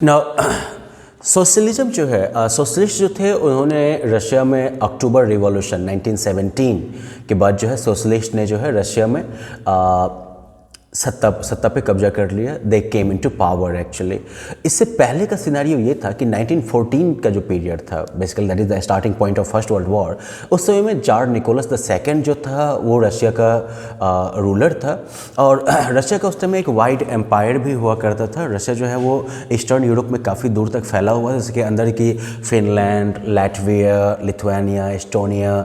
ना सोशलिज्म जो है सोशलिस्ट जो थे उन्होंने रशिया में अक्टूबर रिवॉल्यूशन 1917 के बाद जो है सोशलिस्ट ने जो है रशिया में सत्ता पे कब्जा कर लिया। दे केम इनटू पावर एक्चुअली। इससे पहले का सिनेरियो ये था कि 1914 का जो पीरियड था, basically that is the starting point of first world war, उस समय में जार निकोलस द सेकंड जो था वो रशिया का रूलर था। और रशिया का उस समय एक वाइड एम्पायर भी हुआ करता था। रशिया जो है वो ईस्टर्न यूरोप में काफ़ी दूर तक फैला हुआ है, जिसके अंदर की Finland, Latvia, Lithuania, Estonia,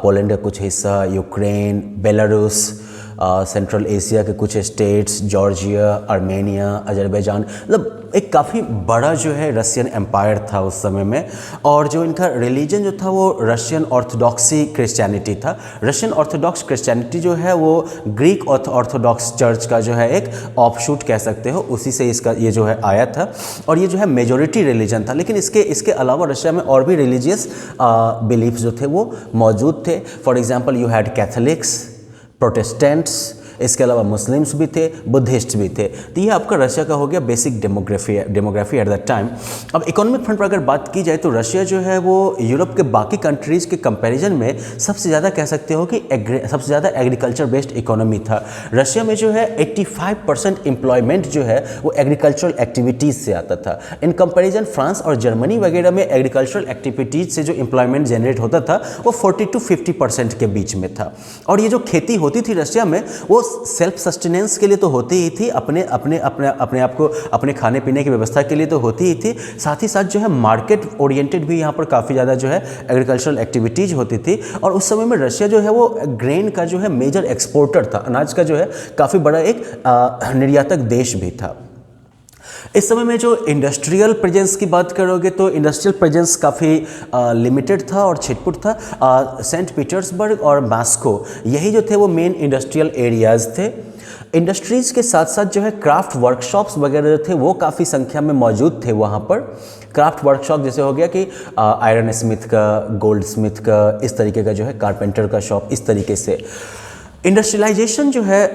Poland का कुछ हिस्सा, यूक्रेन, बेलारूस, सेंट्रल एशिया के कुछ स्टेट्स, जॉर्जिया, आर्मेनिया, अजरबैजान, मतलब एक काफ़ी बड़ा जो है रशियन एम्पायर था उस समय में। और जो इनका रिलीजन जो था वो रशियन ऑर्थोडॉक्सी क्रिश्चियनिटी था। रशियन ऑर्थोडॉक्स क्रिश्चियनिटी जो है वो ग्रीक ऑर्थोडॉक्स चर्च का जो है एक ऑफशूट कह सकते हो, उसी से इसका ये जो है आया था। और ये जो है मेजॉरिटी रिलीजन था। लेकिन इसके अलावा रशिया में और भी रिलीजियस बिलीफ्स जो थे वो मौजूद थे। For example you had Catholics, Protestants, इसके अलावा मुस्लिम्स भी थे, बुद्धिस्ट भी थे। तो ये आपका रशिया का हो गया basic demography at that time. अब इकोनॉमिक फ्रंट पर अगर बात की जाए तो रशिया जो है वो यूरोप के बाकी कंट्रीज़ के कंपैरिजन में सबसे ज़्यादा कह सकते हो कि सबसे ज़्यादा एग्रीकल्चर बेस्ड इकोनॉमी था। रशिया में जो है 85% एम्प्लॉयमेंट जो है वो एग्रीकल्चरल एक्टिविटीज़ से आता था। इन कंपेरिजन फ्रांस और जर्मनी वगैरह में एग्रीकल्चरल एक्टिविटीज़ से जो एम्प्लॉयमेंट जनरेट होता था वो 40 to 50% के बीच में था। और ये जो खेती होती थी रशिया में वो सेल्फ सस्टेनेंस के लिए तो होती ही थी, अपने आप को अपने खाने पीने की व्यवस्था के लिए तो होती ही थी, साथ ही साथ जो है मार्केट ओरिएंटेड भी यहाँ पर काफ़ी ज़्यादा जो है एग्रीकल्चरल एक्टिविटीज़ होती थी। और उस समय में रशिया जो है वो ग्रेन का जो है मेजर एक्सपोर्टर था, अनाज का जो है काफ़ी बड़ा एक निर्यातक देश भी था। इस समय में जो इंडस्ट्रियल प्रेजेंस की बात करोगे तो इंडस्ट्रियल प्रेजेंस काफ़ी लिमिटेड था और छिटपुट था। सेंट पीटर्सबर्ग और मॉस्को यही जो थे वो मेन इंडस्ट्रियल एरियाज़ थे। इंडस्ट्रीज़ के साथ साथ जो है क्राफ्ट वर्कशॉप्स वगैरह जो थे वो काफ़ी संख्या में मौजूद थे वहाँ पर। क्राफ्ट वर्कशॉप जैसे हो गया कि आयरन स्मिथ का, गोल्ड स्मिथ का, इस तरीके का जो है कारपेंटर का शॉप, इस तरीके से इंडस्ट्रियलाइजेशन जो है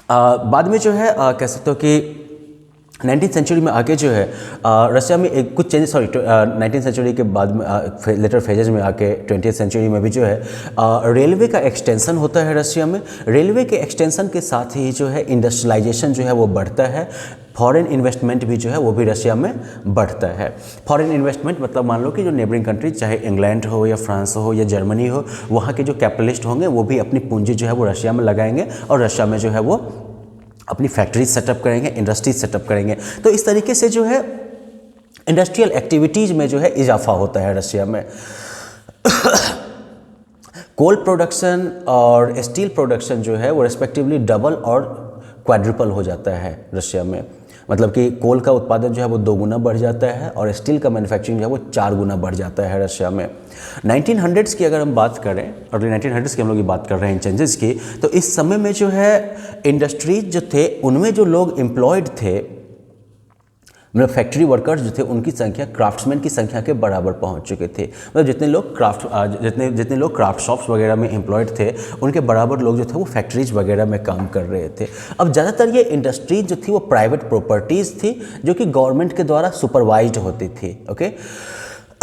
बाद में जो है कह सकते हो कि 19th सेंचुरी में आके जो है रशिया में एक कुछ चेंजेस, 19th सेंचुरी के बाद में लेटर फेजेज में आके 20th सेंचुरी में भी जो है रेलवे का एक्सटेंशन होता है रशिया में। रेलवे के एक्सटेंशन के साथ ही जो है इंडस्ट्रियलाइजेशन जो है वो बढ़ता है। फॉरेन इन्वेस्टमेंट भी जो है वो भी रशिया में बढ़ता है। फॉरेन इन्वेस्टमेंट मतलब मान लो कि जो नेबरिंग कंट्री, चाहे इंग्लैंड हो या फ्रांस हो या जर्मनी हो, वहाँ के जो कैपिटलिस्ट होंगे वो भी अपनी पूंजी जो है वो रशिया में लगाएंगे और रशिया में जो है वो अपनी फैक्ट्रीज सेटअप करेंगे, इंडस्ट्रीज सेटअप करेंगे। तो इस तरीके से जो है इंडस्ट्रियल एक्टिविटीज़ में जो है इजाफा होता है रशिया में। कोल प्रोडक्शन और स्टील प्रोडक्शन जो है वो रिस्पेक्टिवली डबल और क्वाड्रुपल हो जाता है रशिया में। मतलब कि कोल का उत्पादन जो है वो 2 गुना बढ़ जाता है और स्टील का मैन्युफैक्चरिंग जो है वो 4 गुना बढ़ जाता है रशिया में। 1900s की अगर हम बात करें, और 1900s की हम लोग ये बात कर रहे हैं चेंजेस की, तो इस समय में जो है इंडस्ट्रीज जो थे उनमें जो लोग एम्प्लॉयड थे, मतलब फैक्ट्री वर्कर्स जो थे, उनकी संख्या क्राफ्ट्समैन की संख्या के बराबर पहुंच चुके थे। मतलब जितने लोग क्राफ्ट शॉप्स वगैरह में एम्प्लॉयड थे उनके बराबर लोग जो थे वो फैक्ट्रीज वगैरह में काम कर रहे थे। अब ज़्यादातर ये इंडस्ट्रीज जो थी वो प्राइवेट प्रॉपर्टीज़ थी जो कि गवर्नमेंट के द्वारा सुपरवाइज्ड होती थी। ओके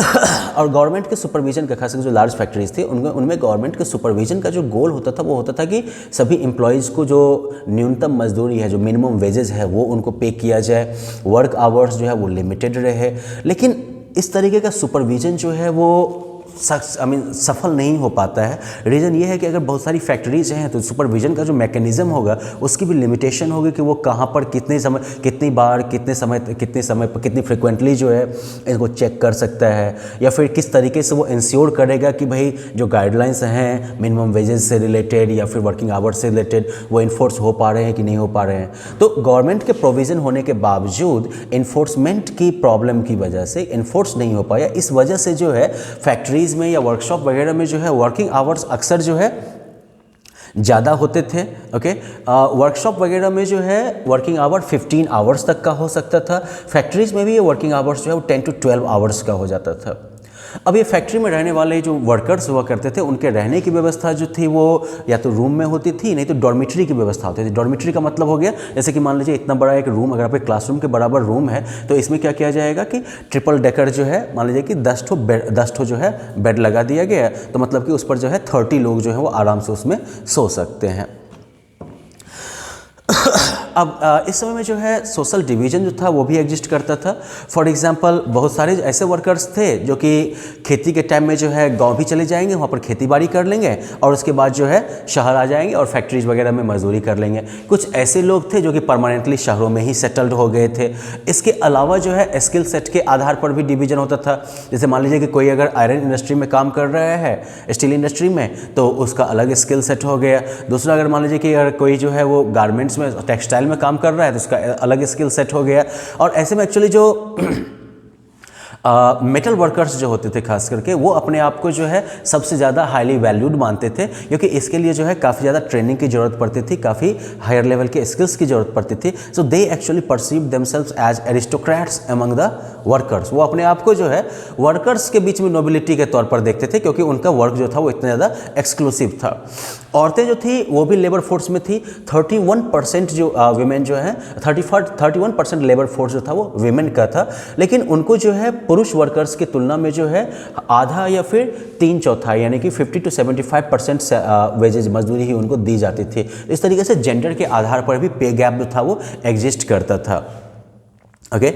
और गवर्नमेंट के सुपरविजन का, खासकर जो लार्ज फैक्ट्रीज थी उनमें गवर्नमेंट के सुपरविजन का जो गोल होता था वो होता था कि सभी एम्प्लॉयज़ को जो न्यूनतम मजदूरी है, जो मिनिमम वेजेस है, वो उनको पे किया जाए। वर्क आवर्स जो है वो लिमिटेड रहे। लेकिन इस तरीके का सुपरविजन जो है वो सफल नहीं हो पाता है। रीज़न ये है कि अगर बहुत सारी फैक्ट्रीज हैं तो सुपरविजन का जो मैकेनिज़्म होगा उसकी भी लिमिटेशन होगी कि वो कहाँ पर कितने समय, कितनी बार, कितने समय पर, कितनी फ्रिक्वेंटली जो है इनको चेक कर सकता है, या फिर किस तरीके से वो इंश्योर करेगा कि भाई जो गाइडलाइंस हैं मिनिमम वेजेस से रिलेटेड या फिर वर्किंग आवर्स से रिलेटेड वो इन्फोर्स हो पा रहे हैं कि नहीं हो पा रहे हैं। तो गवर्नमेंट के प्रोविज़न होने के बावजूद इन्फोर्समेंट की प्रॉब्लम की वजह से इन्फोर्स नहीं हो पाया। इस वजह से जो है फैक्ट्रीज में या वर्कशॉप वगैरह में जो है वर्किंग आवर्स अक्सर जो है ज़्यादा होते थे। ओके वर्कशॉप वगैरह में जो है वर्किंग आवर 15 आवर्स तक का हो सकता था। फैक्ट्रीज में भी ये वर्किंग आवर्स जो है वो 10 to 12 आवर्स का हो जाता था। अब ये फैक्ट्री में रहने वाले जो वर्कर्स हुआ करते थे उनके रहने की व्यवस्था जो थी वो या तो रूम में होती थी, नहीं तो डॉर्मिटरी की व्यवस्था होती थी। डॉर्मिटरी का मतलब हो गया जैसे कि मान लीजिए इतना बड़ा एक रूम, अगर आपके क्लासरूम के बराबर रूम है तो इसमें क्या किया जाएगा कि ट्रिपल डेकर जो है, मान लीजिए कि 10 ठो जो है बेड लगा दिया गया है, तो मतलब कि उस पर जो है 30 लोग जो है वो आराम से उसमें सो सकते हैं। अब इस समय में जो है सोशल डिवीज़न जो था वो भी एग्जिस्ट करता था। फॉर एग्जांपल बहुत सारे ऐसे वर्कर्स थे जो कि खेती के टाइम में जो है गांव भी चले जाएंगे, वहाँ पर खेती बाड़ी कर लेंगे और उसके बाद जो है शहर आ जाएंगे और फैक्ट्रीज वगैरह में मजदूरी कर लेंगे। कुछ ऐसे लोग थे जो कि परमानेंटली शहरों में ही सेटल्ड हो गए थे। इसके अलावा जो है स्किल सेट के आधार पर भी डिवीज़न होता था। जैसे मान लीजिए कि कोई अगर आयरन इंडस्ट्री में काम कर रहा है, स्टील इंडस्ट्री में, तो उसका अलग स्किल सेट हो गया। दूसरा अगर मान लीजिए कि अगर कोई जो है वो गारमेंट्स में, टेक्सटाइल में काम कर रहा है तो उसका अलग स्किल सेट हो गया। और ऐसे में एक्चुअली जो मेटल वर्कर्स जो होते थे खास करके वो अपने आप को जो है सबसे ज़्यादा हाईली वैल्यूड मानते थे, क्योंकि इसके लिए जो है काफ़ी ज़्यादा ट्रेनिंग की ज़रूरत पड़ती थी, काफ़ी हायर लेवल के स्किल्स की ज़रूरत पड़ती थी। So they actually perceive themselves as aristocrats among the workers. वो अपने आप को जो है वर्कर्स के बीच में नोबिलिटी के तौर पर देखते थे, क्योंकि उनका वर्क जो था वो इतना ज़्यादा एक्सक्लूसिव था। औरतें जो थी वो भी लेबर फोर्स में थी। 31% जो वीमेन जो है 31% लेबर फोर्स जो था वो वीमेन का था, लेकिन उनको जो है पुरुष वर्कर्स की तुलना में जो है आधा या फिर 3/4 यानी कि 50 to 75% वेजेज मजदूरी ही उनको दी जाती थी। इस तरीके से जेंडर के आधार पर भी पे गैप जो था वो एग्जिस्ट करता था। ओके,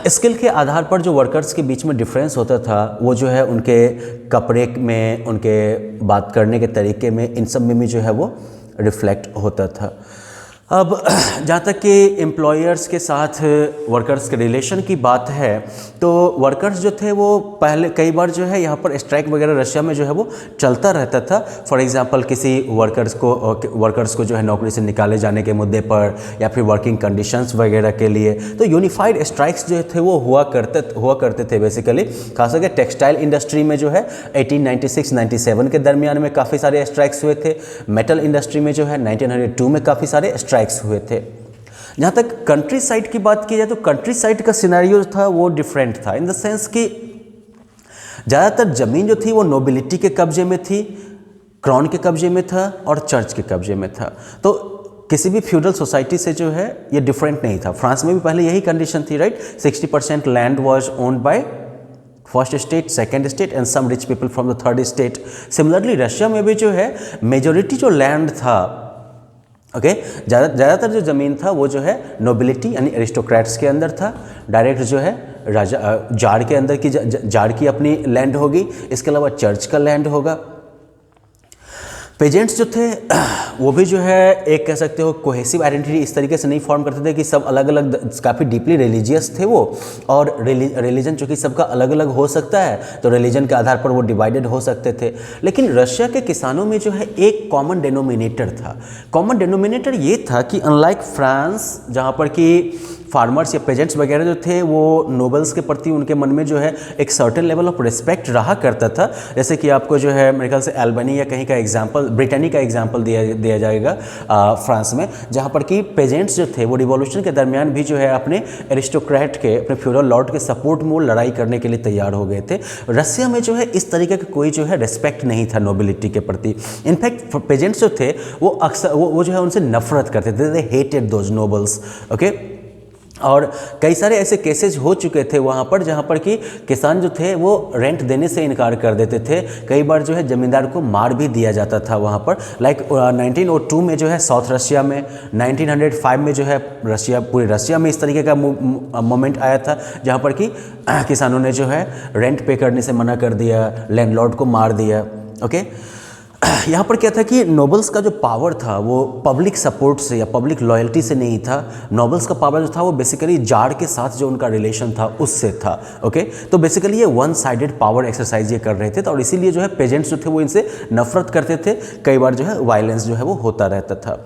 स्किल के आधार पर जो वर्कर्स के बीच में डिफरेंस होता था वो जो है उनके कपड़े में, उनके बात करने के तरीके में, इन सब में भी जो है वो रिफ्लेक्ट होता था। अब जहाँ तक कि एम्प्लॉयर्स के साथ वर्कर्स के रिलेशन की बात है तो वर्कर्स जो थे वो पहले कई बार जो है यहाँ पर स्ट्राइक वगैरह रशिया में जो है वो चलता रहता था। फॉर एग्जांपल किसी वर्कर्स को जो है नौकरी से निकाले जाने के मुद्दे पर या फिर वर्किंग कंडीशंस वगैरह के लिए, तो यूनिफाइड स्ट्राइक्स जो थे वो हुआ करते थे बेसिकली। खास करके टेक्सटाइल इंडस्ट्री में जो है 1896-97 के दरमियान में काफ़ी सारे स्ट्राइक्स हुए थे। मेटल इंडस्ट्री में जो है 1902 में काफ़ी सारे स्ट्राइक्स हुए थे। जहाँ तक कंट्री साइड की बात की जाए तो कंट्री साइड का सिनेरियो था वो डिफरेंट था, इन द सेंस कि ज़्यादातर ज़मीन जो थी वो नोबिलिटी के कब्जे में थी, क्राउन के कब्जे में था और चर्च के कब्जे में था। तो किसी भी फ्यूडल सोसाइटी से जो है ये डिफरेंट नहीं था। फ्रांस में भी पहले यही कंडीशन थी, right. 60% land was owned by first state, second state and some rich people from the third state. Similarly Russia में भी जो है मेजोरिटी जो लैंड था, ओके, ज़्यादातर जो ज़मीन था वो जो है नोबिलिटी यानी एरिस्टोक्रेट्स के अंदर था। डायरेक्ट जो है राजा जार के अंदर की जार की अपनी लैंड होगी, इसके अलावा चर्च का लैंड होगा। पेजेंट्स जो थे वो भी जो है एक कह सकते हो कोहेसिव आइडेंटिटी इस तरीके से नहीं फॉर्म करते थे कि सब अलग अलग, काफ़ी डीपली रिलीजियस थे वो, और रिलीजन चूँकि सबका अलग अलग हो सकता है तो रिलीजन के आधार पर वो डिवाइडेड हो सकते थे। लेकिन रशिया के किसानों में जो है एक कॉमन डेनोमिनेटर था। कॉमन डेनोमिनेटर ये था कि अनलाइक फ्रांस, जहाँ पर कि फार्मर्स या पेजेंट्स वगैरह जो थे वो नोबल्स के प्रति उनके मन में जो है एक सर्टेन लेवल ऑफ रिस्पेक्ट रहा करता था। जैसे कि आपको जो है मेरे ख्याल से एल्बनी या कहीं का एग्जांपल, ब्रिटेनी का एग्जांपल दिया जाएगा फ्रांस में, जहाँ पर कि पेजेंट्स जो थे वो रिवॉल्यूशन के दरमियान भी जो है अपने एरिस्टोक्रेट के, अपने फ्यूडल लॉर्ड के सपोर्ट में वो लड़ाई करने के लिए तैयार हो गए थे। रशिया में जो है इस तरीके का कोई जो है रिस्पेक्ट नहीं था नोबिलिटी के प्रति। इनफैक्ट पेजेंट्स जो थे वो अक्सर वो जो है उनसे नफरत करते थे, they hated those nobles. Okay, और कई सारे ऐसे केसेस हो चुके थे वहाँ पर जहाँ पर कि किसान जो थे वो रेंट देने से इनकार कर देते थे। कई बार जो है ज़मींदार को मार भी दिया जाता था वहाँ पर। लाइक 1902 में जो है साउथ रशिया में, 1905 में जो है पूरे रशिया में इस तरीके का मोमेंट आया था जहाँ पर कि किसानों ने जो है रेंट पे करने से मना कर दिया, लैंडलॉर्ड को मार दिया। ओके, यहाँ पर क्या था कि नोबल्स का जो पावर था वो पब्लिक सपोर्ट से या पब्लिक लॉयल्टी से नहीं था। नोबल्स का पावर जो था वो बेसिकली जार के साथ जो उनका रिलेशन था उससे था। ओके, तो बेसिकली ये वन साइडेड पावर एक्सरसाइज ये कर रहे थे, तो और इसीलिए जो है पेजेंट्स जो थे वो इनसे नफरत करते थे। कई बार जो है वायलेंस जो है वो होता रहता था।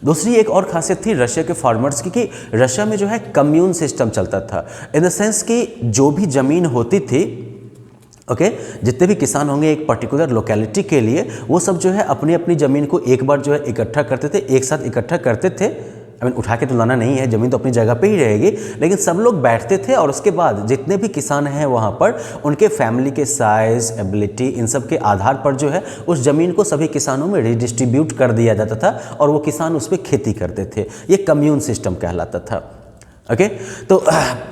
दूसरी एक और खासियत थी रशिया के फार्मर्स की कि रशिया में जो है कम्यून सिस्टम चलता था, इन द सेंस कि जो भी ज़मीन होती थी, ओके, जितने भी किसान होंगे एक पर्टिकुलर लोकेलिटी के लिए, वो सब जो है अपनी अपनी ज़मीन को एक बार जो है इकट्ठा करते थे, एक साथ इकट्ठा करते थे। मीन उठा के तो लाना नहीं है, ज़मीन तो अपनी जगह पे ही रहेगी, लेकिन सब लोग बैठते थे और उसके बाद जितने भी किसान हैं वहाँ पर उनके फैमिली के साइज, एबिलिटी, इन सब के आधार पर जो है उस ज़मीन को सभी किसानों में रिडिस्ट्रीब्यूट कर दिया जाता था और वो किसान उस पर खेती करते थे। ये कम्यून सिस्टम कहलाता था। ओके तो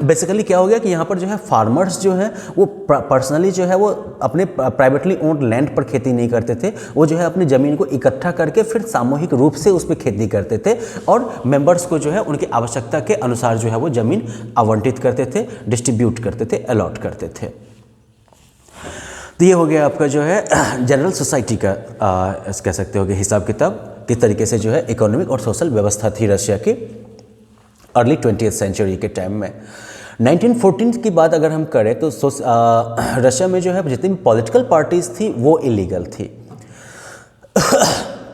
बेसिकली क्या हो गया कि यहाँ पर जो है फार्मर्स जो है वो पर्सनली जो है वो अपने प्राइवेटली ओन्ड लैंड पर खेती नहीं करते थे, वो जो है अपनी ज़मीन को इकट्ठा करके फिर सामूहिक रूप से उस पर खेती करते थे और मेंबर्स को जो है उनकी आवश्यकता के अनुसार जो है वो ज़मीन आवंटित करते थे, डिस्ट्रीब्यूट करते थे, अलॉट करते थे। तो ये हो गया आपका जो है जनरल सोसाइटी का कह सकते हो कि हिसाब किताब, किस तरीके से जो है इकोनॉमिक और सोशल व्यवस्था थी रशिया की अर्ली 20th सेंचुरी के टाइम में। 1914 की बात अगर हम करें तो रशिया में जो है जितनी भी पॉलिटिकल पार्टीज थी वो इलीगल थी।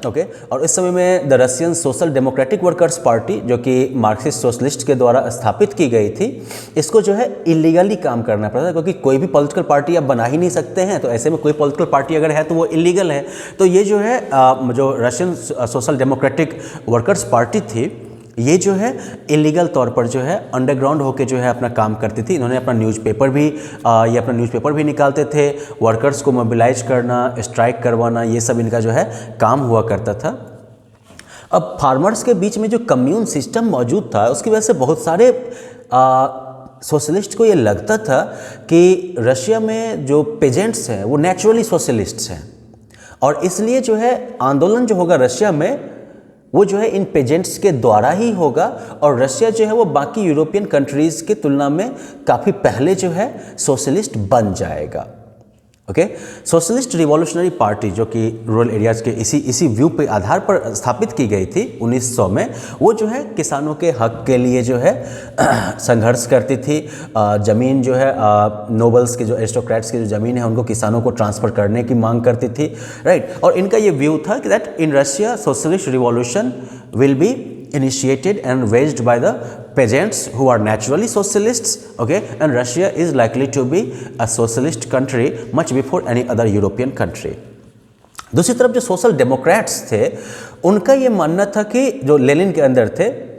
ओके और इस समय में the Russian social democratic workers party जो कि मार्क्सिस्ट सोशलिस्ट के द्वारा स्थापित की गई थी, इसको जो है इलीगली काम करना पड़ता था क्योंकि कोई भी पॉलिटिकल पार्टी आप बना ही नहीं सकते हैं, तो ऐसे में कोई पॉलिटिकल पार्टी अगर है तो वो इलीगल है। तो ये जो है जो Russian social democratic workers party थी ये जो है इलीगल तौर पर जो है अंडरग्राउंड होके जो है अपना काम करती थी। इन्होंने अपना न्यूज़पेपर भी निकालते थे, वर्कर्स को मोबिलाइज करना, स्ट्राइक करवाना, ये सब इनका जो है काम हुआ करता था। अब फार्मर्स के बीच में जो कम्यून सिस्टम मौजूद था उसकी वजह से बहुत सारे सोशलिस्ट को ये लगता था कि रशिया में जो पेजेंट्स हैं वो नेचुरली सोशलिस्ट्स हैं और इसलिए जो है आंदोलन जो होगा रशिया में वो जो है इन पेजेंट्स के द्वारा ही होगा और रशिया जो है वो बाकी यूरोपियन कंट्रीज़ की तुलना में काफ़ी पहले जो है सोशलिस्ट बन जाएगा। ओके सोशलिस्ट रिवॉल्यूशनरी पार्टी जो कि रूरल एरियाज़ के इसी व्यू पे आधार पर स्थापित की गई थी 1900 में, वो जो है किसानों के हक के लिए जो है संघर्ष करती थी। ज़मीन जो है नोबल्स के जो एरिस्टोक्रेट्स की जो ज़मीन है उनको किसानों को ट्रांसफ़र करने की मांग करती थी, राइट। और इनका ये व्यू था कि that in Russia socialist revolution will be initiated and waged by the peasants who are naturally socialists, okay, and Russia is likely to be a socialist country much before any other European country. दूसरी तरफ जो social Democrats थे उनका ये मानना था कि जो लेनिन के अंदर थे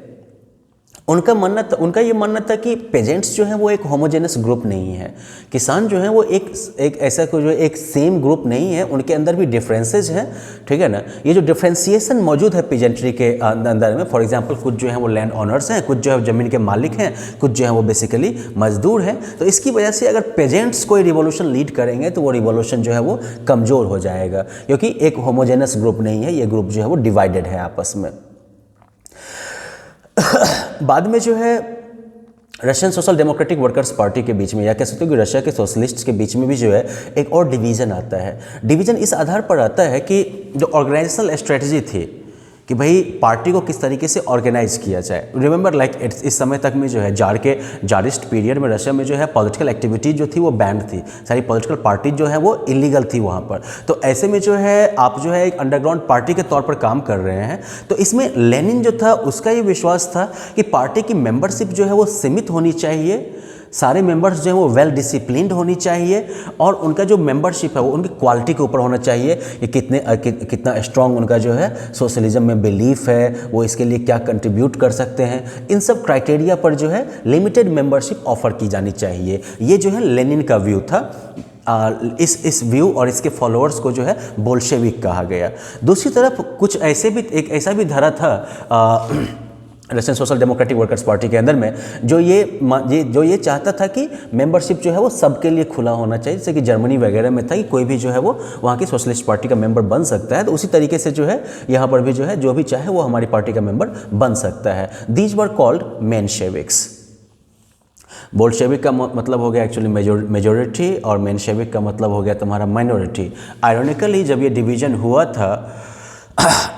उनका ये मानना था कि पेजेंट्स जो हैं वो एक होमोजेनस ग्रुप नहीं है, किसान जो हैं वो एक ऐसा कोई जो एक सेम ग्रुप नहीं है, उनके अंदर भी डिफरेंसेस हैं, ठीक है ना। ये जो डिफ्रेंसिएशन मौजूद है पेजेंट्री के अंदर में, फॉर एग्जांपल कुछ जो है वो लैंड ऑनर्स हैं, कुछ जो है ज़मीन के मालिक हैं, कुछ जो है वो बेसिकली मजदूर हैं। तो इसकी वजह से अगर पेजेंट्स कोई रिवॉल्यूशन लीड करेंगे तो वो रिवॉल्यूशन जो है वो कमज़ोर हो जाएगा क्योंकि एक होमोजेनस ग्रुप नहीं है, ये ग्रुप जो है वो डिवाइडेड है आपस में। बाद में जो है Russian social democratic workers party के बीच में या कह सकते हो कि रशिया के सोशलिस्ट्स के बीच में भी जो है एक और डिवीज़न आता है। डिवीज़न इस आधार पर आता है कि जो ऑर्गेनाइजेशनल स्ट्रेटजी थी कि भाई पार्टी को किस तरीके से ऑर्गेनाइज किया जाए। रिमेंबर लाइक इस समय तक में जो है जारिस्ट पीरियड में रशिया में जो है पॉलिटिकल एक्टिविटी जो थी वो बैंड थी, सारी पॉलिटिकल पार्टी जो है वो इलीगल थी वहाँ पर। तो ऐसे में जो है आप जो है एक अंडरग्राउंड पार्टी के तौर पर काम कर रहे हैं। तो इसमें लेनिन जो था उसका ये विश्वास था कि पार्टी की मेंबरशिप जो है वो सीमित होनी चाहिए, सारे मेंबर्स जो हैं वो वेल डिसिप्लिन्ड होनी चाहिए और उनका जो मेंबरशिप है वो उनकी क्वालिटी के ऊपर होना चाहिए कि कितना स्ट्रांग उनका जो है सोशलिज्म में बिलीफ है, वो इसके लिए क्या कंट्रीब्यूट कर सकते हैं। इन सब क्राइटेरिया पर जो है लिमिटेड मेंबरशिप ऑफर की जानी चाहिए। ये जो है लेनिन का व्यू था। इस व्यू और इसके फॉलोअर्स को जो है बोल्शेविक कहा गया। दूसरी तरफ कुछ ऐसा भी धारा था Russian social democratic workers party के अंदर में जो ये चाहता था कि मेंबरशिप जो है वो सबके लिए खुला होना चाहिए, जैसे कि जर्मनी वगैरह में था कि कोई भी जो है वो वहाँ की सोशलिस्ट पार्टी का मेंबर बन सकता है। तो उसी तरीके से जो है यहाँ पर भी जो है जो भी चाहे वो हमारी पार्टी का मेंबर बन सकता है। These were called Mensheviks. Bolshevik का मतलब हो गया एक्चुअली मेजोरिटी और मेनशेविक का मतलब हो गया तुम्हारा माइनॉरिटी। आयरॉनिकली जब ये डिवीजन हुआ था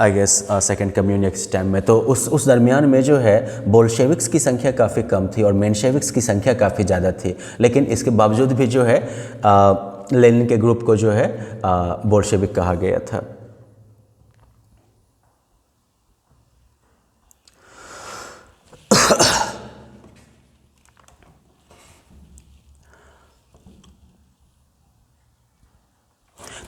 I guess second communist time में, तो उस दरमियान में जो है बोल्शेविक्स की संख्या काफ़ी कम थी और मेनशेविक्स की संख्या काफ़ी ज़्यादा थी। लेकिन इसके बावजूद भी जो है लेनिन के ग्रुप को जो है बोल्शेविक कहा गया था।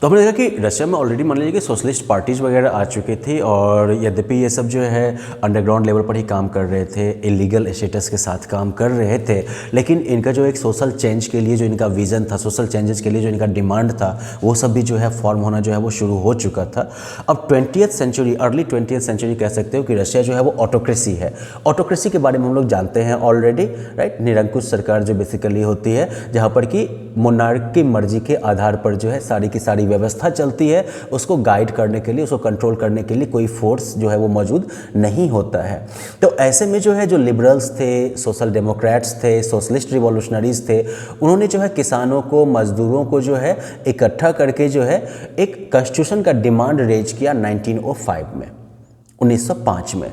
तो हमने देखा कि रशिया में ऑलरेडी मान लीजिए कि सोशलिस्ट पार्टीज़ वगैरह आ चुकी थी, और यद्यपि ये सब जो है अंडरग्राउंड लेवल पर ही काम कर रहे थे, इलीगल स्टेटस के साथ काम कर रहे थे, लेकिन इनका जो एक सोशल चेंज के लिए जो इनका विज़न था, सोशल चेंजेस के लिए जो इनका डिमांड था, वो सब भी जो है फॉर्म होना जो है वो शुरू हो चुका था। अब 20th century, early 20th century कह सकते हो कि रशिया जो है वो ऑटोक्रेसी है। ऑटोक्रेसी के बारे में हम लोग जानते हैं ऑलरेडी, राइट। निरंकुश सरकार जो बेसिकली होती है, जहाँ पर कि मोनार्क की मर्जी के आधार पर जो है सारी की सारी व्यवस्था चलती है, उसको गाइड करने के लिए, उसको कंट्रोल करने के लिए कोई फोर्स जो है वो मौजूद नहीं होता है। तो ऐसे में जो है जो लिबरल्स थे, सोशल डेमोक्रेट्स थे, सोशलिस्ट रिवॉल्यूशनरीज थे, उन्होंने जो है किसानों को, मजदूरों को जो है इकट्ठा करके जो है एक कॉन्स्टिट्यूशन का डिमांड रेज किया 1905 में, 1905 में।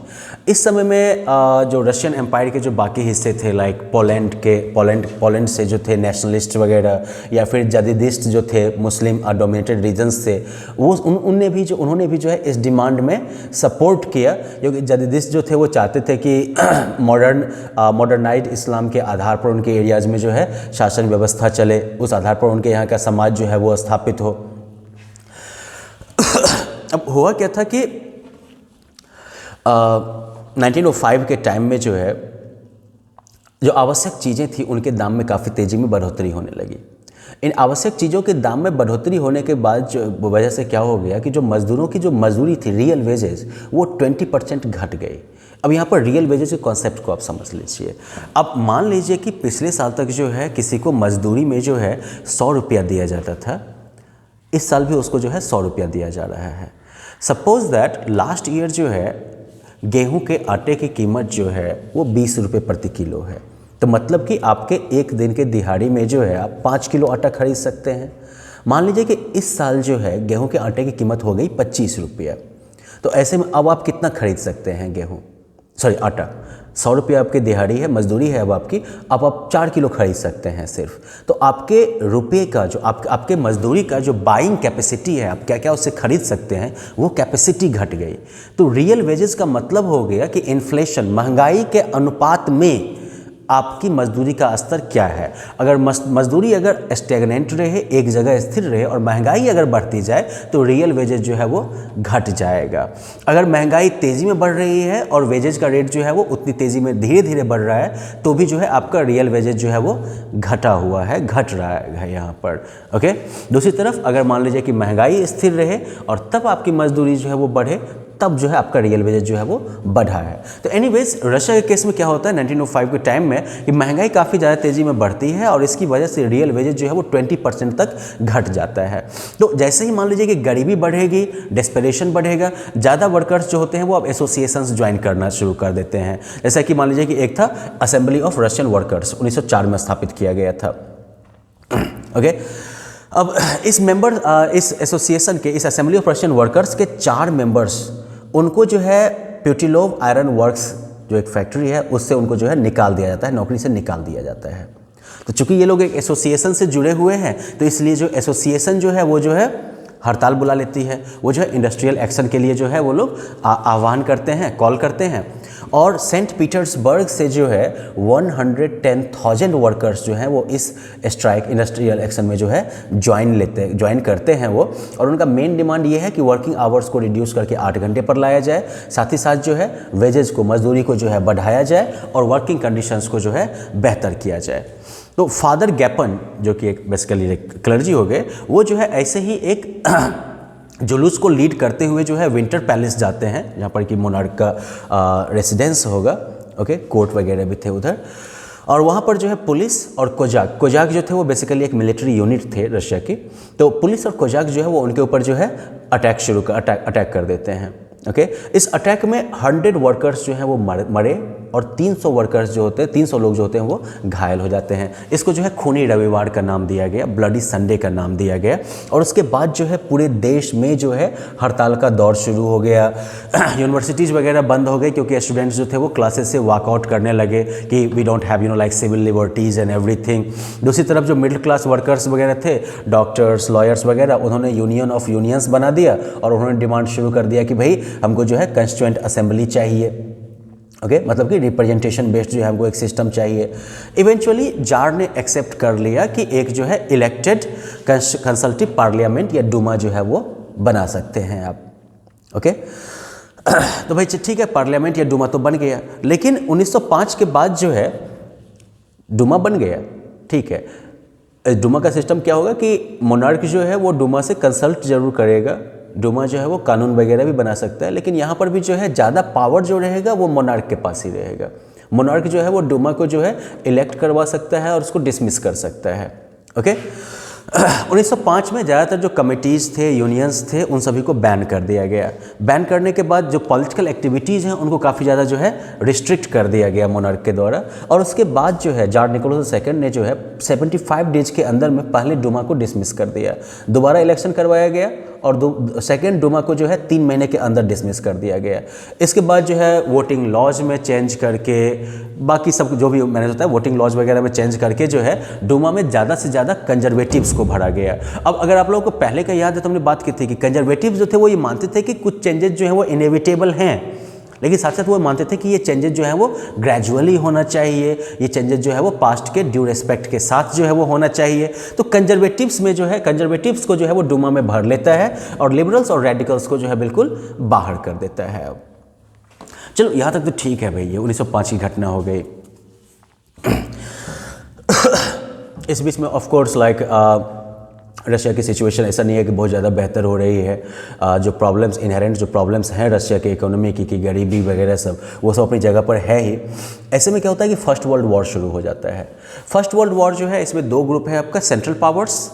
इस समय में जो रशियन एम्पायर के जो बाकी हिस्से थे, लाइक पोलैंड से जो थे नेशनलिस्ट वगैरह, या फिर जदीदिस्ट जो थे, मुस्लिम डोमिनेटेड रीजन्स थे, वो उन्होंने भी जो है इस डिमांड में सपोर्ट किया, क्योंकि जदीदिस्ट जो थे वो चाहते थे कि मॉडर्नाइज्ड इस्लाम के आधार पर उनके एरियाज़ में जो है शासन व्यवस्था चले, उस आधार पर उनके यहाँ का समाज जो है वो स्थापित हो। अब हुआ क्या था कि 1905 के टाइम में जो है जो आवश्यक चीज़ें थी उनके दाम में काफ़ी तेज़ी में बढ़ोतरी होने लगी। इन आवश्यक चीज़ों के दाम में बढ़ोतरी होने के बाद जो वजह से क्या हो गया कि जो मज़दूरों की जो मजदूरी थी, रियल वेजेस, वो 20% घट गई। अब यहाँ पर रियल वेजेस के कॉन्सेप्ट को आप समझ लीजिए। अब मान लीजिए कि पिछले साल तक जो है किसी को मजदूरी में जो है 100 रुपया दिया जाता था, इस साल भी उसको जो है 100 रुपया दिया जा रहा है। सपोज दैट लास्ट ईयर जो है गेहूं के आटे की कीमत जो है वो 20 रुपये प्रति किलो है। तो मतलब कि आपके एक दिन के दिहाड़ी में जो है आप 5 किलो आटा खरीद सकते हैं। मान लीजिए कि इस साल जो है गेहूं के आटे की कीमत हो गई 25 रुपया। तो ऐसे में अब आप कितना खरीद सकते हैं आटा? 100 रुपये आपकी दिहाड़ी है, मजदूरी है अब आपकी, अब आप 4 किलो खरीद सकते हैं सिर्फ। तो आपके रुपये का जो आपके मजदूरी का जो बाइंग कैपेसिटी है, आप क्या क्या उससे खरीद सकते हैं, वो कैपेसिटी घट गई। तो रियल वेजेस का मतलब हो गया कि इन्फ्लेशन, महंगाई के अनुपात में आपकी मजदूरी का स्तर क्या है। अगर मजदूरी अगर स्टेगनेंट रहे, एक जगह स्थिर रहे, और महंगाई अगर बढ़ती जाए तो रियल वेजेस जो है वो घट जाएगा। अगर महंगाई तेज़ी में बढ़ रही है और वेजेस का रेट जो है वो उतनी तेज़ी में धीरे धीरे बढ़ रहा है, तो भी जो है आपका रियल वेजेस जो है वो घटा हुआ है, घट रहा है यहाँ पर। ओके, दूसरी तरफ अगर मान लीजिए कि महंगाई स्थिर रहे और तब आपकी मजदूरी जो है वो बढ़े, तब जो है आपका रियल वेजेस जो है वो बढ़ा है। तो एनीवेज रशिया के केस में क्या होता है 1905 के टाइम में कि महंगाई काफ़ी ज़्यादा तेज़ी में बढ़ती है और इसकी वजह से रियल वेजेस जो है वो 20% तक घट जाता है। तो जैसे ही मान लीजिए कि गरीबी बढ़ेगी, डेस्परेशन बढ़ेगा, ज़्यादा वर्कर्स जो होते हैं वो अब एसोसिएशंस ज्वाइन करना शुरू कर देते हैं। जैसा कि मान लीजिए कि एक था असेंबली ऑफ रशियन वर्कर्स, 1904 में स्थापित किया गया था। ओके, अब इस एसोसिएशन के, इस असेंबली ऑफ रशियन वर्कर्स के 4 मेंबर्स, उनको जो है प्यूटिलोव आयरन वर्क्स जो एक फैक्ट्री है उससे उनको जो है निकाल दिया जाता है, नौकरी से निकाल दिया जाता है। तो चूंकि ये लोग एक एसोसिएशन से जुड़े हुए हैं, तो इसलिए जो एसोसिएशन जो है वो जो है हड़ताल बुला लेती है, वो जो है इंडस्ट्रियल एक्शन के लिए जो है वो लोग आह्वान करते हैं, कॉल करते हैं। और सेंट पीटर्सबर्ग से जो है 110,000 वर्कर्स जो हैं वो इस स्ट्राइक, इंडस्ट्रियल एक्शन में जो है ज्वाइन करते हैं वो। और उनका मेन डिमांड ये है कि वर्किंग आवर्स को रिड्यूस करके 8 घंटे पर लाया जाए, साथ ही साथ जो है वेजेस को, मजदूरी को जो है बढ़ाया जाए और वर्किंग कंडीशंस को जो है बेहतर किया जाए। तो फादर गैपन जो कि एक बेसिकली एक क्लर्जी हो गए, वो जो है ऐसे ही एक जुलूस को लीड करते हुए जो है विंटर पैलेस जाते हैं, जहाँ पर कि मोनार्क का रेसिडेंस होगा। ओके, कोर्ट वगैरह भी थे उधर, और वहाँ पर जो है पुलिस और कोजाक जो थे वो बेसिकली एक मिलिट्री यूनिट थे रशिया की। तो पुलिस और कोजाक जो है वो उनके ऊपर जो है अटैक कर देते हैं। ओके, इस अटैक में 100 वर्कर्स जो हैं वो मरे और 300 वर्कर्स जो होते हैं, 300 लोग जो होते हैं वो घायल हो जाते हैं। इसको जो है खूनी रविवार का नाम दिया गया, ब्लडी संडे का नाम दिया गया। और उसके बाद जो है पूरे देश में जो है हड़ताल का दौर शुरू हो गया। यूनिवर्सिटीज़ वगैरह बंद हो गई क्योंकि स्टूडेंट्स जो थे वो क्लासेस से वॉकआउट करने लगे कि we don't have like civil liberties and everything. दूसरी तरफ जो मिडिल क्लास वर्कर्स वगैरह थे, डॉक्टर्स, लॉयर्स वगैरह, उन्होंने यूनियन ऑफ यूनियंस बना दिया और उन्होंने डिमांड शुरू कर दिया कि भाई हमको जो है कॉन्स्टिट्यूएंट असेंबली चाहिए। ओके मतलब कि रिप्रेजेंटेशन बेस्ड जो है हमको एक सिस्टम चाहिए। इवेंचुअली जार ने एक्सेप्ट कर लिया कि एक जो है इलेक्टेड कंसल्टिव पार्लियामेंट या डूमा जो है वो बना सकते हैं आप। ओके तो भाई ठीक है, पार्लियामेंट या डूमा तो बन गया, लेकिन 1905 के बाद जो है डूमा बन गया, ठीक है। डूमा का सिस्टम क्या होगा कि मोनार्क जो है वो डूमा से कंसल्ट जरूर करेगा, डूमा जो है वो कानून वगैरह भी बना सकता है, लेकिन यहाँ पर भी जो है ज़्यादा पावर जो रहेगा वो मोनार्क के पास ही रहेगा। मोनार्क जो है वो डूमा को जो है इलेक्ट करवा सकता है और उसको डिसमिस कर सकता है। ओके 1905 में ज़्यादातर जो कमिटीज़ थे, यूनियंस थे, उन सभी को बैन कर दिया गया। बैन करने के बाद जो पॉलिटिकल एक्टिविटीज़ हैं उनको काफ़ी ज़्यादा जो है रिस्ट्रिक्ट कर दिया गया मोनार्क के द्वारा। और उसके बाद जो है जार निकोलस II ने जो है 75 डेज के अंदर में पहले डूमा को डिसमिस कर दिया। दोबारा इलेक्शन करवाया गया और सेकेंड डूमा को जो है 3 महीने के अंदर डिसमिस कर दिया गया। इसके बाद जो है वोटिंग लॉज में चेंज करके, बाकी सब जो भी मैंने होता है वोटिंग लॉज वगैरह में चेंज करके जो है डूमा में ज़्यादा से ज़्यादा कंजर्वेटिव्स को भरा गया। अब अगर आप लोगों को पहले का याद है तो हमने बात की थी कि कंजर्वेटिव्स जो थे वो ये मानते थे कि कुछ चेंजेस जो है वो इनएविटेबल हैं, लेकिन साथ साथ वो मानते थे कि ये चेंजेस जो है वो ग्रेजुअली होना चाहिए, ये चेंजेस जो है वो पास्ट के ड्यू रिस्पेक्ट के साथ जो है वो होना चाहिए। तो कंजर्वेटिव्स में जो है कंजर्वेटिव्स को जो है वो डूमा में भर लेता है और लिबरल्स और रेडिकल्स को जो है बिल्कुल बाहर कर देता है। चलो यहाँ तक तो ठीक है भाई, ये 1905 की घटना हो गई। इस बीच में ऑफ कोर्स रशिया की सिचुएशन ऐसा नहीं है कि बहुत ज़्यादा बेहतर हो रही है। जो प्रॉब्लम्स इनहेरेंट जो प्रॉब्लम्स हैं रशिया के इकोनॉमी की गरीबी वगैरह सब, वो सब अपनी जगह पर है ही। ऐसे में क्या होता है कि फर्स्ट वर्ल्ड वॉर शुरू हो जाता है। फर्स्ट वर्ल्ड वॉर जो है इसमें 2 ग्रुप है आपका, सेंट्रल पावर्स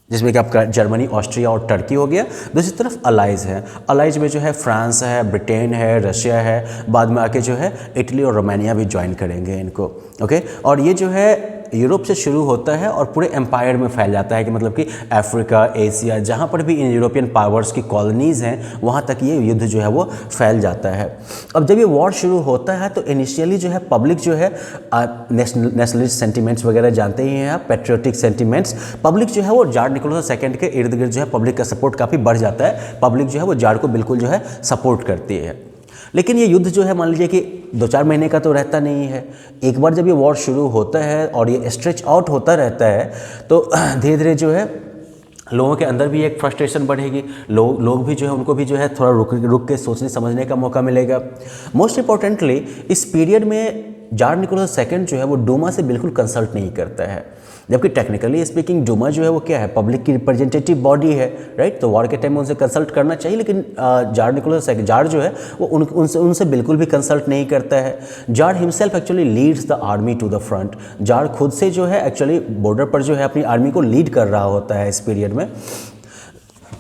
जिसमें कि आपका जर्मनी, ऑस्ट्रिया और टर्की हो गया, दूसरी तरफ अलाइज है। अलाइज में जो है फ्रांस है, ब्रिटेन है, रशिया है, बाद में आके जो है इटली और रोमानिया भी ज्वाइन करेंगे इनको। ओके और ये जो है यूरोप से शुरू होता है और पूरे एम्पायर में फैल जाता है कि मतलब कि अफ्रीका, एशिया, जहाँ पर भी इन यूरोपियन पावर्स की कॉलोनीज़ हैं वहाँ तक ये युद्ध जो है वो फैल जाता है। अब जब ये वॉर शुरू होता है तो इनिशियली जो है पब्लिक जो है नेशनलिस्ट सेंटिमेंट्स वगैरह जानते ही हैं आप, पेट्रियोटिक सेंटिमेंट्स, पब्लिक जो है वो जार निकोलस II के इर्द गिर्द जो है पब्लिक का सपोर्ट काफ़ी बढ़ जाता है। पब्लिक जो है वो जार को बिल्कुल जो है सपोर्ट करती है। लेकिन ये युद्ध जो है मान लीजिए कि 2-4 महीने का तो रहता नहीं है। एक बार जब ये वॉर शुरू होता है और ये स्ट्रेच आउट होता रहता है तो धीरे धीरे जो है लोगों के अंदर भी एक फ्रस्ट्रेशन बढ़ेगी। लोग भी जो है उनको भी जो है थोड़ा रुक के सोचने समझने का मौका मिलेगा। मोस्ट इंपॉर्टेंटली इस पीरियड में जार निकोलस II जो है वो डूमा से बिल्कुल कंसल्ट नहीं करता है, जबकि टेक्निकली स्पीकिंग डूमा जो है वो क्या है, पब्लिक की रिप्रेजेंटेटिव बॉडी है, राइट। तो वॉर के टाइम में उनसे कंसल्ट करना चाहिए, लेकिन जार निकोलस II जार जो है वो उनसे बिल्कुल भी कंसल्ट नहीं करता है। Tsar himself actually leads the army to the front. Tsar खुद से जो है एक्चुअली बॉर्डर पर जो है अपनी आर्मी को लीड कर रहा होता है इस पीरियड में।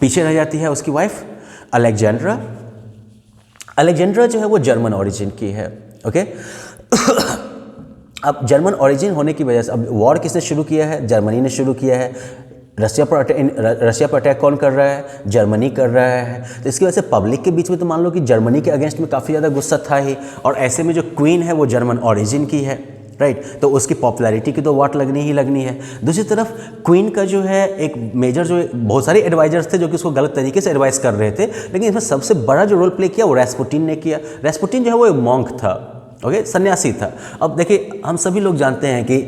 पीछे रह जाती है उसकी वाइफ अलेक्जेंड्रा। अलेक्जेंड्रा जो है वो जर्मन ओरिजिन की है। ओके अब जर्मन ओरिजिन होने की वजह से अब वॉर किसने शुरू किया है, जर्मनी ने शुरू किया है। रशिया पर अटैक कौन कर रहा है, जर्मनी कर रहा है। तो इसकी वजह से पब्लिक के बीच में तो मान लो कि जर्मनी के अगेंस्ट में काफ़ी ज़्यादा गुस्सा था ही, और ऐसे में जो क्वीन है वो जर्मन ओरिजिन की है, राइट। तो उसकी पॉपुलैरिटी की तो वाट लगनी ही लगनी है। दूसरी तरफ क्वीन का जो है एक मेजर जो बहुत सारे एडवाइजर्स थे जो कि उसको गलत तरीके से एडवाइस कर रहे थे, लेकिन इसमें सबसे बड़ा जो रोल प्ले किया वो रैस्पुटिन ने किया। रैस्पुटिन जो है वो एक मॉन्क था, ओके, सन्यासी था। अब देखिए हम सभी लोग जानते हैं कि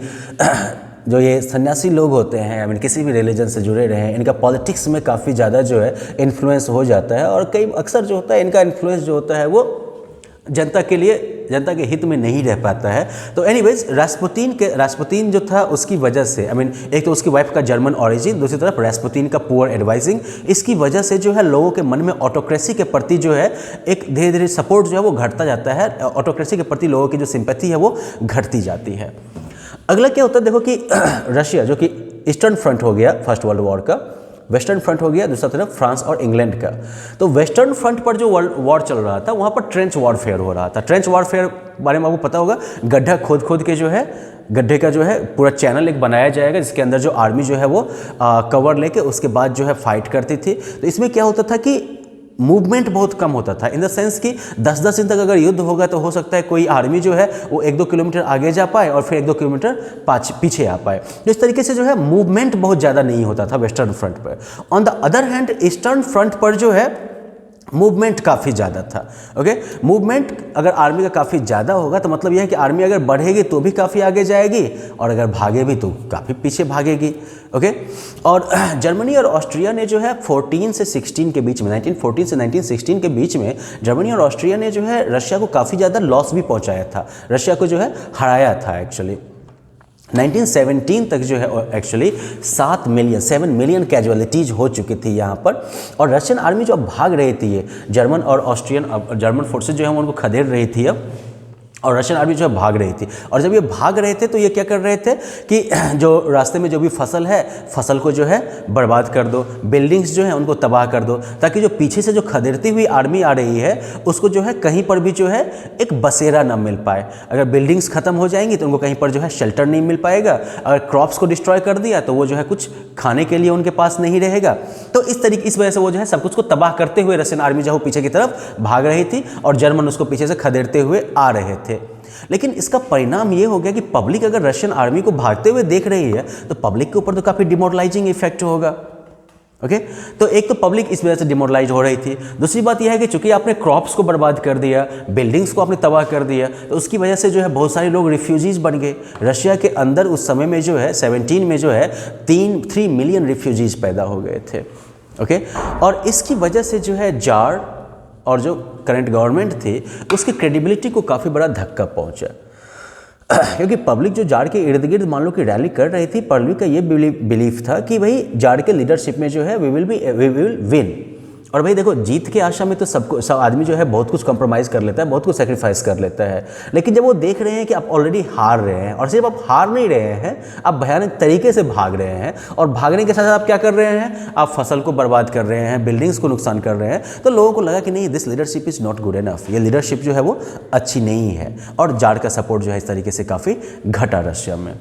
जो ये सन्यासी लोग होते हैं, आई मीन किसी भी रिलीजन से जुड़े रहे हैं, इनका पॉलिटिक्स में काफ़ी ज़्यादा जो है इन्फ्लुएंस हो जाता है, और कई अक्सर जो होता है इनका इन्फ्लुएंस जो होता है वो जनता के लिए, जनता के हित में नहीं रह पाता है। तो एनीवेज रास्पुतीन जो था उसकी वजह से, आई मीन एक तो उसकी वाइफ का जर्मन ओरिजिन, दूसरी तरफ रास्पुतीन का पुअर एडवाइजिंग, इसकी वजह से जो है लोगों के मन में ऑटोक्रेसी के प्रति जो है एक धीरे धीरे सपोर्ट जो है वो घटता जाता है। ऑटोक्रेसी के प्रति लोगों की जो सिंपैथी है वो घटती जाती है। अगला क्या होता है, देखो कि रशिया जो कि ईस्टर्न फ्रंट हो गया फर्स्ट वर्ल्ड वॉर का, वेस्टर्न फ्रंट हो गया दूसरा तरफ फ्रांस और इंग्लैंड का। तो वेस्टर्न फ्रंट पर जो वर्ल्ड वॉर चल रहा था वहाँ पर ट्रेंच वॉरफेयर हो रहा था। ट्रेंच वॉरफेयर बारे में आपको पता होगा, गड्ढा खोद के जो है गड्ढे का जो है पूरा चैनल एक बनाया जाएगा जिसके अंदर जो आर्मी जो है वो कवर लेके उसके बाद जो है फाइट करती थी। तो इसमें क्या होता था कि मूवमेंट बहुत कम होता था, इन द सेंस कि 10-10 दिन तक अगर युद्ध होगा तो हो सकता है कोई आर्मी जो है वो 1-2 किलोमीटर आगे जा पाए और फिर 1-2 किलोमीटर पीछे आ पाए। तो इस तरीके से जो है मूवमेंट बहुत ज़्यादा नहीं होता था वेस्टर्न फ्रंट पर। On the other hand eastern front पर जो है मूवमेंट काफ़ी ज़्यादा था। ओके, मूवमेंट अगर आर्मी का काफ़ी ज़्यादा होगा तो मतलब यह है कि आर्मी अगर बढ़ेगी तो भी काफ़ी आगे जाएगी और अगर भागे भी तो काफ़ी पीछे भागेगी। ओके, और जर्मनी और ऑस्ट्रिया ने जो है 14 से 16 के बीच में, 1914 से 1916 के बीच में जर्मनी और ऑस्ट्रिया ने जो है रशिया को काफ़ी ज़्यादा लॉस भी पहुँचाया था, रशिया को जो है हराया था एक्चुअली। 1917 तक जो है एक्चुअली 7 मिलियन कैजुअलिटीज़ हो चुकी थी यहाँ पर। और रशियन आर्मी जो अब भाग रही थी, ये जर्मन और ऑस्ट्रियन जर्मन फोर्सेज जो है उनको खदेड़ रही थी अब, और रशियन आर्मी जो है भाग रही थी। और जब ये भाग रहे थे तो ये क्या कर रहे थे कि जो रास्ते में जो भी फसल है, फसल को जो है बर्बाद कर दो, बिल्डिंग्स जो है उनको तबाह कर दो, ताकि जो पीछे से जो खदेड़ती हुई आर्मी आ रही है उसको जो है कहीं पर भी जो है एक बसेरा ना मिल पाए। अगर बिल्डिंग्स खत्म हो जाएंगी तो उनको कहीं पर जो है शेल्टर नहीं मिल पाएगा, अगर क्रॉप्स को डिस्ट्रॉय कर दिया तो वो जो है कुछ खाने के लिए उनके पास नहीं रहेगा। तो इस वजह से वो जो है सब कुछ को तबाह करते हुए रशियन आर्मी जो है पीछे की तरफ भाग रही थी और जर्मन उसको पीछे से खदेड़ते हुए आ रहे थे। लेकिन इसका परिणाम ये हो गया कि पब्लिक अगर रशियन आर्मी को भागते हुए देख रही है तो पब्लिक के ऊपर तो काफ़ी डिमोरलाइजिंग इफेक्ट होगा। ओके, तो एक तो पब्लिक इस वजह से डिमोरलाइज हो रही थी, दूसरी बात यह है कि चूंकि आपने क्रॉप्स को बर्बाद कर दिया, बिल्डिंग्स को आपने तबाह कर दिया, तो उसकी वजह से जो है बहुत सारे लोग रिफ्यूजीज बन गए। रशिया के अंदर उस समय में जो है 17 में जो है 3 मिलियन रिफ्यूजीज पैदा हो गए थे। ओके, और इसकी वजह से जो है जार और जो करंट गवर्नमेंट थी उसकी क्रेडिबिलिटी को काफ़ी बड़ा धक्का पहुंचा। क्योंकि पब्लिक जो जार के इर्द गिर्द मान लो कि रैली कर रही थी, पब्लिक का ये बिलीफ था कि भाई जार के लीडरशिप में जो है वी विल विन। और भाई देखो, जीत के आशा में तो सब आदमी जो है बहुत कुछ कंप्रोमाइज़ कर लेता है, बहुत कुछ सेक्रीफाइस कर लेता है। लेकिन जब वो देख रहे हैं कि आप ऑलरेडी हार रहे हैं, और सिर्फ आप हार नहीं रहे हैं, आप भयानक तरीके से भाग रहे हैं, और भागने के साथ साथ आप क्या कर रहे हैं, आप फसल को बर्बाद कर रहे हैं, बिल्डिंग्स को नुकसान कर रहे हैं, तो लोगों को लगा कि नहीं, this leadership is not good enough, ये लीडरशिप जो है वो अच्छी नहीं है। और जार का सपोर्ट जो है इस तरीके से काफ़ी घटा रशिया में।